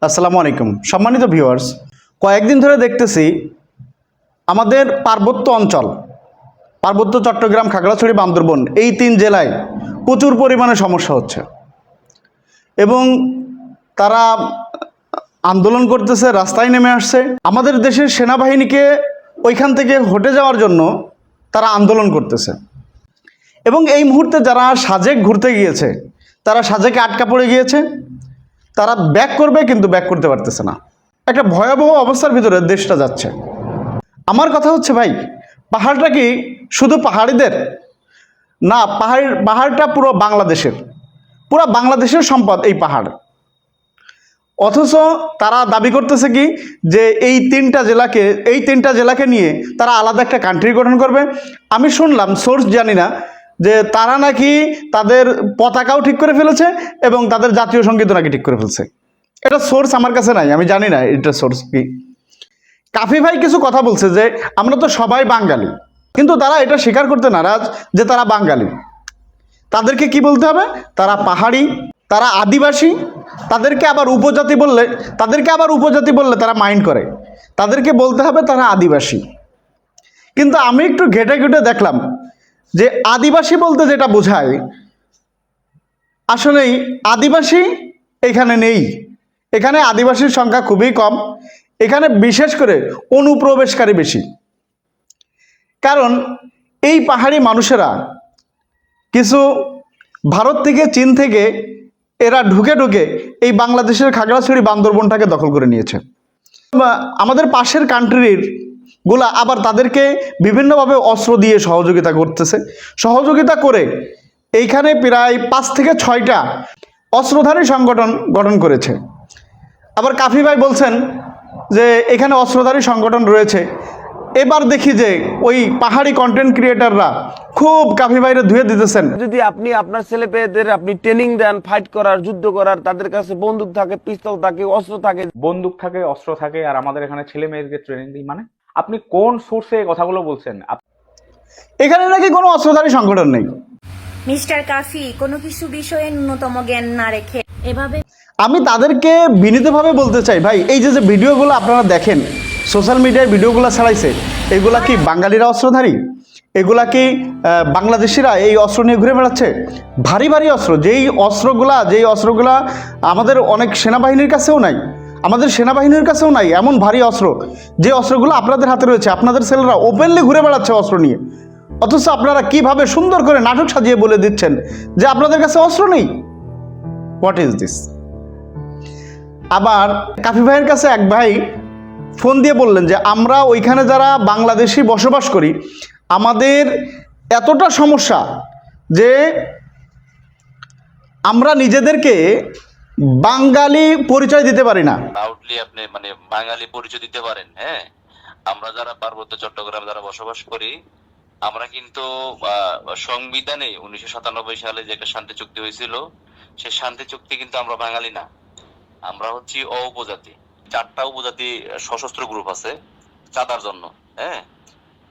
আসসালামু আলাইকুম সম্মানিত ভিউয়ার্স, কয়েকদিন ধরে দেখতেছি আমাদের পার্বত্য অঞ্চল, পার্বত্য চট্টগ্রাম, খাগড়াছড়ি, বান্দরবন এই তিন জেলায় প্রচুর পরিমাণে সমস্যা হচ্ছে এবং তারা আন্দোলন করতেছে, রাস্তায় নেমে আসছে। আমাদের দেশের সেনাবাহিনীকে ওইখান থেকে হটে যাওয়ার জন্য তারা আন্দোলন করতেছে এবং এই মুহূর্তে যারা সাজেক ঘুরতে গিয়েছে তারা সাজেকে আটকা পড়ে গিয়েছে। তারা ব্যাক করবে কিন্তু ব্যাক করতে পারতেছে না। একটা ভয়াবহ অবস্থার ভিতরে দেশটা যাচ্ছে। আমার কথা হচ্ছে ভাই, পাহাড়টা কি শুধু পাহাড়িদের না? পাহাড়টা পুরো বাংলাদেশের সম্পদ এই পাহাড়। অথচ তারা দাবি করতেছে কি যে এই তিনটা জেলাকে নিয়ে তারা আলাদা একটা কান্ট্রি গঠন করবে। আমি শুনলাম, সোর্স জানি না, যে তারা নাকি তাদের পতাকাও ঠিক করে ফেলেছে এবং তাদের জাতীয় সঙ্গীতও নাকি ঠিক করে ফেলছে। এটা সোর্স আমার কাছে নাই, আমি জানি না এটা সোর্স কি। কাফি ভাই কিছু কথা বলছে যে আমরা তো সবাই বাঙালি, কিন্তু তারা এটা স্বীকার করতে নারাজ যে তারা বাঙালি। তাদেরকে কি বলতে হবে? তারা পাহাড়ি, তারা আদিবাসী। তাদেরকে আবার উপজাতি বললে তারা মাইন্ড করে। তাদেরকে বলতে হবে তারা আদিবাসী। কিন্তু আমি একটু ঘেটে ঘেটে দেখলাম যে আদিবাসী বলতে যেটা বোঝায়, আসলেই আদিবাসী এখানে নেই। এখানে আদিবাসীর সংখ্যা খুবই কম। এখানে বিশেষ করে অনুপ্রবেশকারী বেশি। কারণ এই পাহাড়ি মানুষেরা কিছু ভারত থেকে, চীন থেকে এরা ঢুকে ঢুকে এই বাংলাদেশের খাগড়াছড়ি, বান্দরবনটাকে দখল করে নিয়েছে। আমাদের পাশের কান্ট্রির গুলা আবার তাদেরকে বিভিন্নভাবে অস্ত্র দিয়ে সহযোগিতা করে এইখানে প্রায় 5 থেকে 6টা অস্ত্রধারী সংগঠন গঠন করেছে। আবার কাফি ভাই বলছেন যে এখানে অস্ত্রধারী সংগঠন রয়েছে। এবার দেখি যে ওই পাহাড়ি কন্টেন্ট ক্রিয়েটাররা খুব কাফি ভাইরে ধুয়ে দিতেছেন। যদি আপনি আপনার ছেলে পেয়েদের আপনি ট্রেনিং দেন ফাইট করার, যুদ্ধ করার, তাদের কাছে বন্দুক থাকে, পিস্তল থাকে, অস্ত্র থাকে, অস্ত্র থাকে, আর আমাদের এখানে ছেলে মেয়েদেরকে ট্রেনিং দিই, মানে আপনি কোন সোর্সে কথাগুলো বলছেন? এখানে নাকি কোনো অস্ত্রধারী সংগঠন নেই। মিস্টার কাফি কোনো কিছু বিষয়ে ন্যূনতম জ্ঞান না রেখে এভাবে। আমি তাদেরকে বিনীতভাবে বলতে চাই, ভাই এই যে ভিডিওগুলো আপনারা দেখেন, সোশ্যাল মিডিয়ায় ভিডিওগুলো ছাড়াইছে, এগুলা কি বাঙালিরা অস্ত্রধারী? এগুলা কি বাংলাদেশিরা এই অস্ত্র নিয়ে ঘুরে বেড়াচ্ছে? ভারী ভারী অস্ত্র, যেই অস্ত্রগুলা আমাদের অনেক সেনাবাহিনীর কাছেও নাই, এমন ভারী অস্ত্র, যে অস্ত্রগুলো আপনাদের হাতে রয়েছে। আপনাদের ছেলেরা ওপেনলি ঘুরে বেড়াচ্ছে অস্ত্র নিয়ে, অথচ আপনারা কিভাবে সুন্দর করে নাটক সাজিয়ে বলে দিচ্ছেন যে আপনাদের কাছে অস্ত্র নেই। What is this? আবার কাফি ভাইয়ের কাছে এক ভাই ফোন দিয়ে বললেন যে আমরা ওইখানে যারা বাংলাদেশি বসবাস করি, আমাদের এতটা সমস্যা যে আমরা নিজেদেরকে বাঙালি পরিচয় দিতে পারি না। আউটলি আপনি মানে বাঙালি পরিচয় দিতে পারেন। হ্যাঁ, আমরা যারা পার্বত্য চট্টগ্রামে যারা বসবাস করি, আমরা কিন্তু সংবিধানে 1997 সালে যে একটা শান্তি চুক্তি হয়েছিল, সেই শান্তি চুক্তি কিন্তু আমরা বাঙালি না, আমরা হচ্ছি উপজাতি। 4টা উপজাতি সশস্ত্র গ্রুপ আছে চাঁদার জন্য। হ্যাঁ,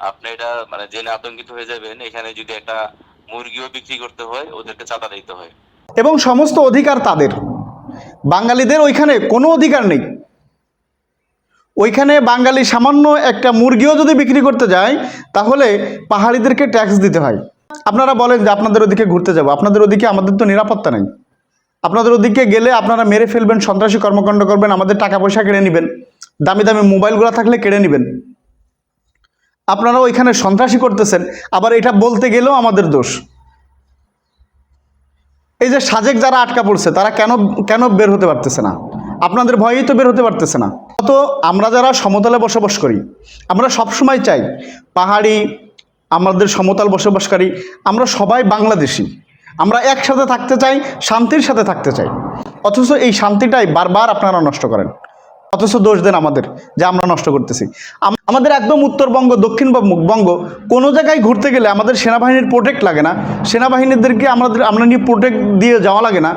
আপনি এটা মানে জেনে আতঙ্কিত হয়ে যাবেন। এখানে যদি একটা মুরগিও বিক্রি করতে হয়, ওদেরকে চাঁদা দিতে হয় এবং সমস্ত অধিকার তাদের। বাঙালিদের ওইখানে কোনো অধিকার নেই। ওইখানে বাঙালি সামান্য একটা মুরগিও যদি বিক্রি করতে যায়, তাহলে পাহাড়িদেরকে ট্যাক্স দিতে হয়। আপনারা বলেন যে আপনাদের ওদিকে ঘুরতে যাব, আপনাদের ওদিকে আমাদের তো নিরাপত্তা নেই। আপনাদের ওদিকে গেলে আপনারা মেরে ফেলবেন, সন্ত্রাসী কর্মকাণ্ড করবেন, আমাদের টাকা পয়সা কেড়ে নেবেন, দামি দামি মোবাইলগুলো থাকলে কেড়ে নেবেন। আপনারা ওইখানে সন্ত্রাসী করতেছেন, আবার এটা বলতে গেলেও আমাদের দোষ। এই যে সাজেক যারা আটকা পড়ছে, তারা কেন বের হতে পারতেছে না? আপনাদের ভয়েই তো বের হতে পারতেছে না। তো আমরা যারা সমতলে বসবাস করি, আমরা সবসময় চাই পাহাড়ি, আমাদের সমতল বসবাসকারী, আমরা সবাই বাংলাদেশি, আমরা একসাথে থাকতে চাই, শান্তির সাথে থাকতে চাই। অথচ এই শান্তিটাই বারবার আপনারা নষ্ট করেন, অথচ দোষ দেন আমাদের যে আমরা নষ্ট করতেছি। আমাদের একদম উত্তরবঙ্গ, দক্ষিণবঙ্গ কোনো জায়গায় ঘুরতে গেলে আমাদের সেনাবাহিনীর প্রোটেক্ট লাগে না, সেনাবাহিনীদেরকে আমরা নিয়ে প্রোটেক্ট দিয়ে যাওয়া লাগে না।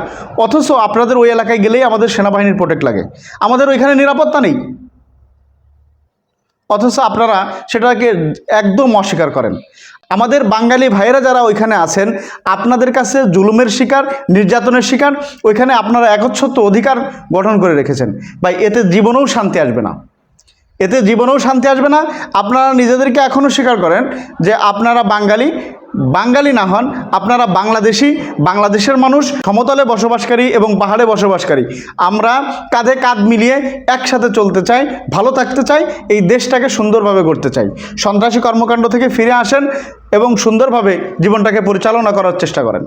অথচ আপনাদের ওই এলাকায় গেলেই আমাদের সেনাবাহিনীর প্রোটেক্ট লাগে, আমাদের ওইখানে নিরাপত্তা নেই। অথচ আপনারা সেটাকে একদম অস্বীকার করেন। আমাদের বাঙালি ভাইয়েরা যারা ওইখানে আছেন, আপনাদের কাছে জুলুমের শিকার, নির্যাতনের শিকার, ওইখানে আপনারা একচ্ছত্র অধিকার গঠন করে রেখেছেন। ভাই এতে জীবনেও শান্তি আসবে না, এতে জীবনেও শান্তি আসবে না। আপনারা নিজেদেরকে এখনও স্বীকার করেন যে আপনারা বাঙালি, বাঙালি না হন, আপনারা বাংলাদেশি, বাংলাদেশের মানুষ, সমতলে বসবাসকারী এবং পাহাড়ে বসবাসকারী। আমরা কাঁধে কাঁধ মিলিয়ে একসাথে চলতে চাই, ভালো থাকতে চাই, এই দেশটাকে সুন্দরভাবে করতে চাই। সন্ত্রাসী কর্মকাণ্ড থেকে ফিরে আসেন এবং সুন্দরভাবে জীবনটাকে পরিচালনা করার চেষ্টা করেন।